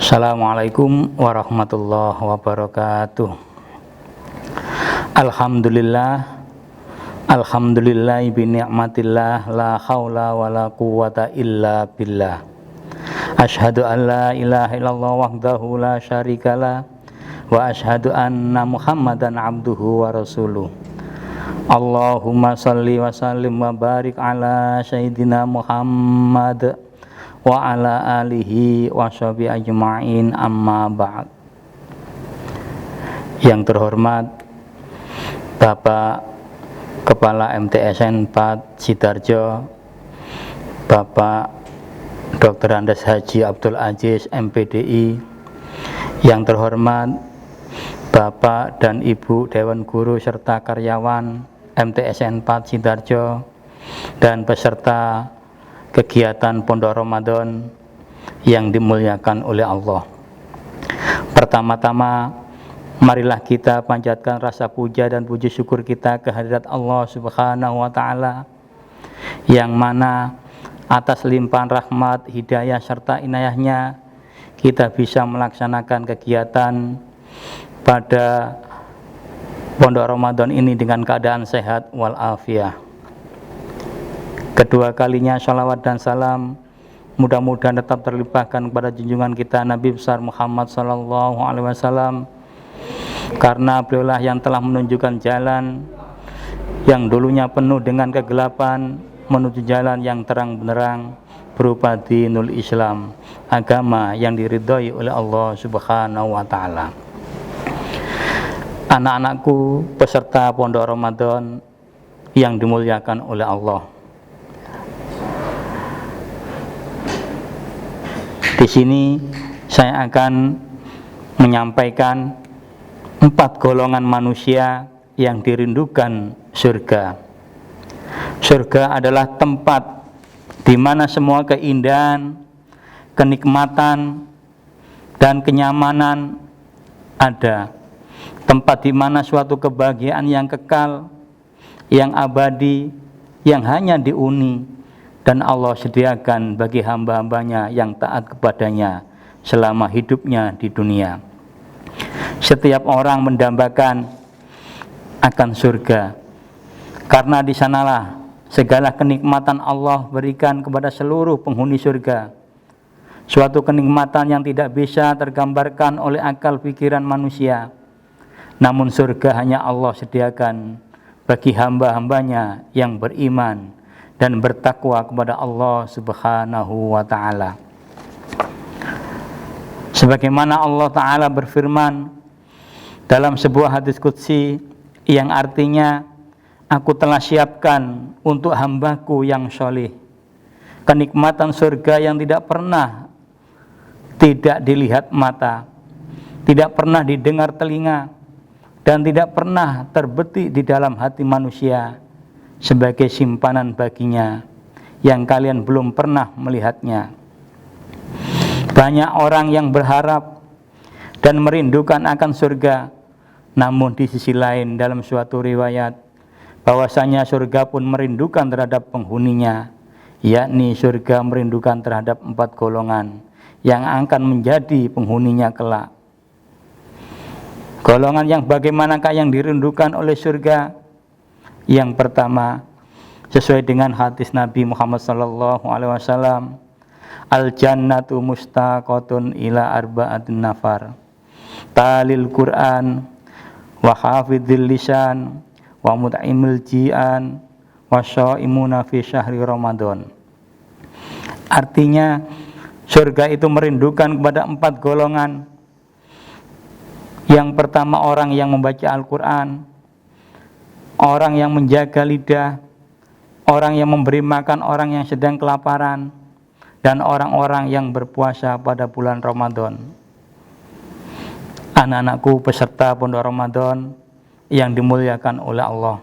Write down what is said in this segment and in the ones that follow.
Assalamualaikum warahmatullahi wabarakatuh. Alhamdulillah bi ni'matillah la haula wala quwwata illa billah. Asyhadu an la ilaha illallah wahdahu la syarikalah wa asyhadu anna Muhammadan abduhu wa rasuluh. Allahumma salli wa sallim wa barik ala sayyidina Muhammad wa ala alihi wa sahbihi ajma'in, amma ba'd. Yang terhormat Bapak Kepala MTSN 4 Sidoarjo, Bapak Dr. Andes Haji Abdul Aziz MPDI, yang terhormat Bapak dan Ibu Dewan Guru serta karyawan MTSN 4 Sidoarjo dan peserta kegiatan Pondok Ramadan yang dimuliakan oleh Allah. Pertama-tama, marilah kita panjatkan rasa puja dan puji syukur kita kehadirat Allah Subhanahu wa Ta'ala, yang mana atas limpahan rahmat, hidayah serta inayahnya kita bisa melaksanakan kegiatan pada Pondok Ramadan ini dengan keadaan sehat walafiat. Kedua kalinya sholawat dan salam mudah-mudahan tetap terlimpahkan kepada junjungan kita Nabi besar Muhammad sallallahu alaihi wasallam, karena beliaulah yang telah menunjukkan jalan yang dulunya penuh dengan kegelapan menuju jalan yang terang benderang berupa dinul Islam, agama yang diridhoi oleh Allah Subhanahu wa Ta'ala. Anak-anakku peserta Pondok Ramadan yang dimuliakan oleh Allah, di sini saya akan menyampaikan 4 golongan manusia yang dirindukan surga. Surga adalah tempat di mana semua keindahan, kenikmatan, dan kenyamanan ada. Tempat di mana suatu kebahagiaan yang kekal, yang abadi, yang hanya dihuni dan Allah sediakan bagi hamba-hambanya yang taat kepadanya selama hidupnya di dunia. Setiap orang mendambakan akan surga, karena di sanalah segala kenikmatan Allah berikan kepada seluruh penghuni surga. Suatu kenikmatan yang tidak bisa tergambarkan oleh akal pikiran manusia, namun surga hanya Allah sediakan bagi hamba-hambanya yang beriman dan bertakwa kepada Allah Subhanahu wa Ta'ala. Sebagaimana Allah Ta'ala berfirman dalam sebuah hadis qudsi yang artinya, aku telah siapkan untuk hambaku yang sholih kenikmatan surga yang tidak pernah tidak dilihat mata, tidak pernah didengar telinga, dan tidak pernah terbetik di dalam hati manusia, sebagai simpanan baginya yang kalian belum pernah melihatnya. Banyak orang yang berharap dan merindukan akan surga, namun di sisi lain dalam suatu riwayat bahwasanya surga pun merindukan terhadap penghuninya, yakni surga merindukan terhadap 4 golongan yang akan menjadi penghuninya kelak. Golongan yang bagaimanakah yang dirindukan oleh surga? Yang pertama, sesuai dengan hadis Nabi Muhammad sallallahu alaihi wasallam, al-jannatu mustaqatun ila arba'atin nafar, talil Qur'an wa hafidhil lisan wa mut'imil ji'an wa shaimuna fi syahri Ramadan. Artinya, surga itu merindukan kepada 4 golongan. Yang pertama, orang yang membaca Al-Qur'an, orang yang menjaga lidah, orang yang memberi makan orang yang sedang kelaparan, dan orang-orang yang berpuasa pada bulan Ramadan. Anak-anakku peserta Pondok Ramadan yang dimuliakan oleh Allah,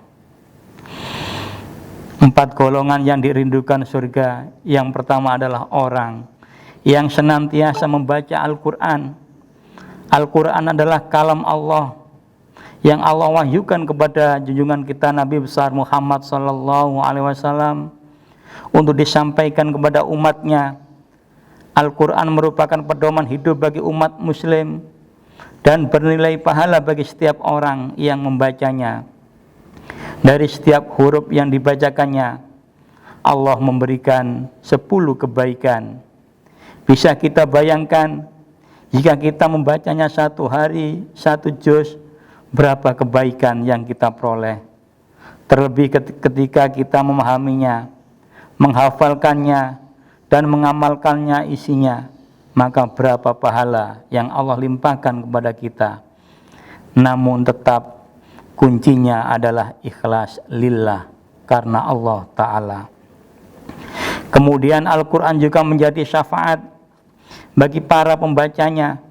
4 golongan yang dirindukan surga. Yang pertama adalah orang yang senantiasa membaca Al-Quran. Al-Quran adalah kalam Allah yang Allah wahyukan kepada junjungan kita Nabi besar Muhammad sallallahu alaihi wasallam untuk disampaikan kepada umatnya Al-Quran merupakan pedoman hidup bagi umat muslim dan bernilai pahala bagi setiap orang yang membacanya. Dari setiap huruf yang dibacakannya, Allah memberikan 10 kebaikan. Bisa kita bayangkan, jika kita membacanya satu hari, 1 juz, berapa kebaikan yang kita peroleh. Terlebih ketika kita memahaminya, menghafalkannya, dan mengamalkannya isinya, maka berapa pahala yang Allah limpahkan kepada kita. Namun tetap kuncinya adalah ikhlas lillah, karena Allah Ta'ala. Kemudian Al-Quran juga menjadi syafaat bagi para pembacanya,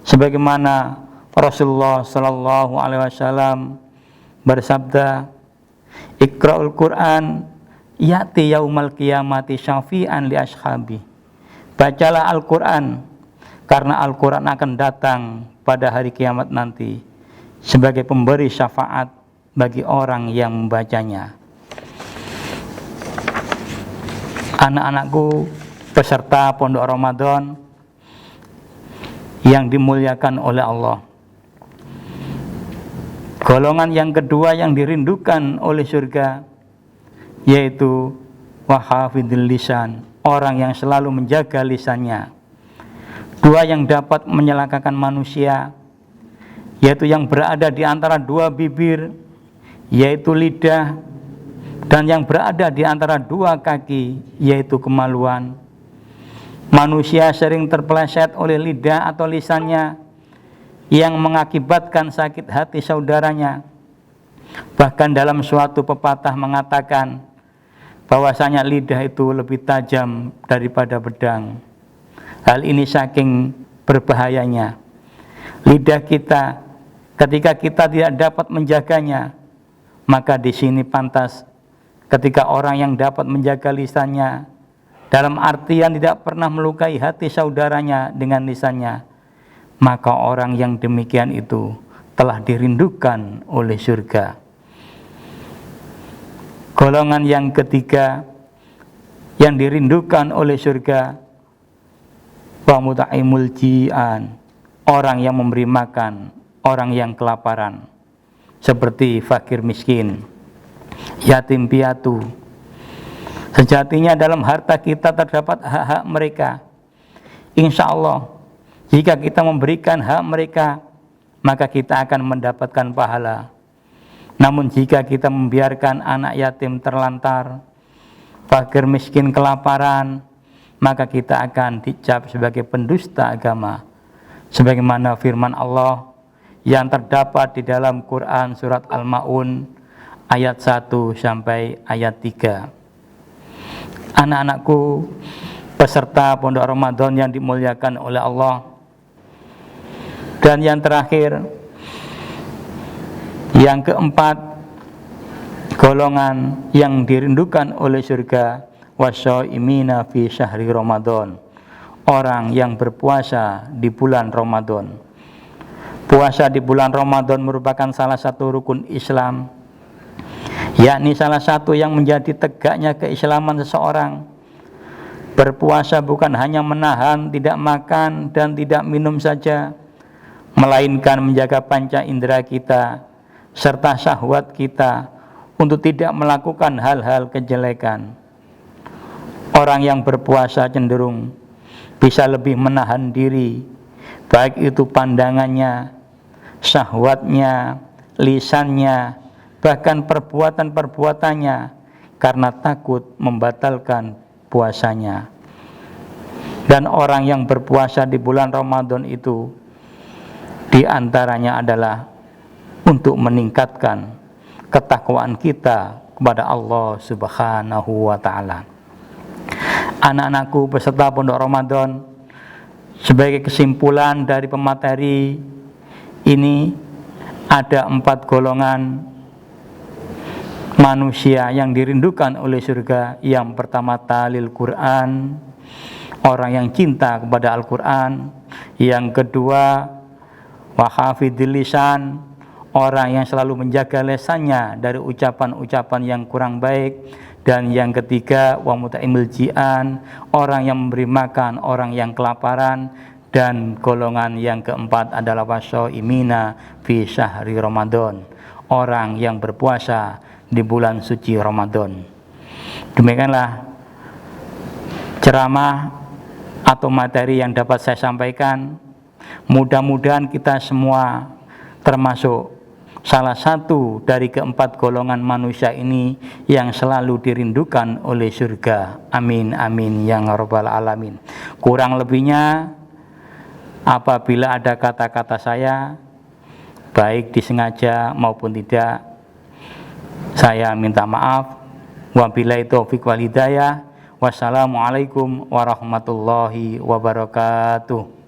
sebagaimana Rasulullah Sallallahu Alaihi Wasallam bersabda, "Iqra'ul Quran ya'ti yaumal qiyamati syafi'an li ashabi." Bacalah Al-Quran, karena Al-Quran akan datang pada hari kiamat nanti sebagai pemberi syafaat bagi orang yang membacanya. Anak-anakku peserta Pondok Ramadan yang dimuliakan oleh Allah, golongan yang kedua yang dirindukan oleh surga yaitu wahafidil lisan, orang yang selalu menjaga lisannya. Dua yang dapat menyelakakan manusia, yaitu yang berada di antara dua bibir, yaitu lidah, dan yang berada di antara dua kaki, yaitu kemaluan. Manusia sering terpeleset oleh lidah atau lisannya yang mengakibatkan sakit hati saudaranya. Bahkan dalam suatu pepatah mengatakan bahwasanya lidah itu lebih tajam daripada pedang. Hal ini saking berbahayanya. Lidah kita, ketika kita tidak dapat menjaganya, maka di sini pantas ketika orang yang dapat menjaga lisannya, dalam artian tidak pernah melukai hati saudaranya dengan lisannya, maka orang yang demikian itu telah dirindukan oleh surga. Golongan yang ketiga yang dirindukan oleh surga, wa muta'imul ji'an, orang yang memberi makan orang yang kelaparan, seperti fakir miskin, yatim piatu. Sejatinya dalam harta kita terdapat hak-hak mereka. Insya Allah, jika kita memberikan hak mereka, maka kita akan mendapatkan pahala. Namun jika kita membiarkan anak yatim terlantar, fakir miskin kelaparan, maka kita akan dicap sebagai pendusta agama. Sebagaimana firman Allah yang terdapat di dalam Quran surat Al-Ma'un ayat 1 sampai ayat 3. Anak-anakku peserta Pondok Ramadan yang dimuliakan oleh Allah. Dan yang terakhir, yang keempat, golongan yang dirindukan oleh surga, wasyaimina fi syahri Ramadan, orang yang berpuasa di bulan Ramadan. Puasa di bulan Ramadan merupakan salah satu rukun Islam, yakni salah satu yang menjadi tegaknya keislaman seseorang. Berpuasa bukan hanya menahan tidak makan dan tidak minum saja, melainkan menjaga panca indera kita serta syahwat kita untuk tidak melakukan hal-hal kejelekan. Orang yang berpuasa cenderung bisa lebih menahan diri, baik itu pandangannya, syahwatnya, lisannya, bahkan perbuatan-perbuatannya, karena takut membatalkan puasanya. Dan orang yang berpuasa di bulan Ramadan itu diantaranya adalah untuk meningkatkan ketakwaan kita kepada Allah Subhanahu wa Ta'ala. Anak-anakku peserta Pondok Ramadan, sebagai kesimpulan dari pemateri ini, ada 4 golongan manusia yang dirindukan oleh surga. Yang pertama, talil Quran, orang yang cinta kepada Al-Quran. Yang kedua, wahafidil lisan, orang yang selalu menjaga lisannya dari ucapan-ucapan yang kurang baik. Dan yang ketiga, wa mut'imil ji'an, orang yang memberi makan orang yang kelaparan. Dan golongan yang keempat adalah wasyaimina fi syahri Ramadan, orang yang berpuasa di bulan suci Ramadan. Demikianlah ceramah atau materi yang dapat saya sampaikan. Mudah-mudahan kita semua termasuk salah satu dari keempat golongan manusia ini yang selalu dirindukan oleh surga. Amin amin ya rabbal alamin. Kurang lebihnya, apabila ada kata-kata saya baik disengaja maupun tidak, saya minta maaf. Wabillahi taufiq wal hidayah. Wassalamualaikum warahmatullahi wabarakatuh.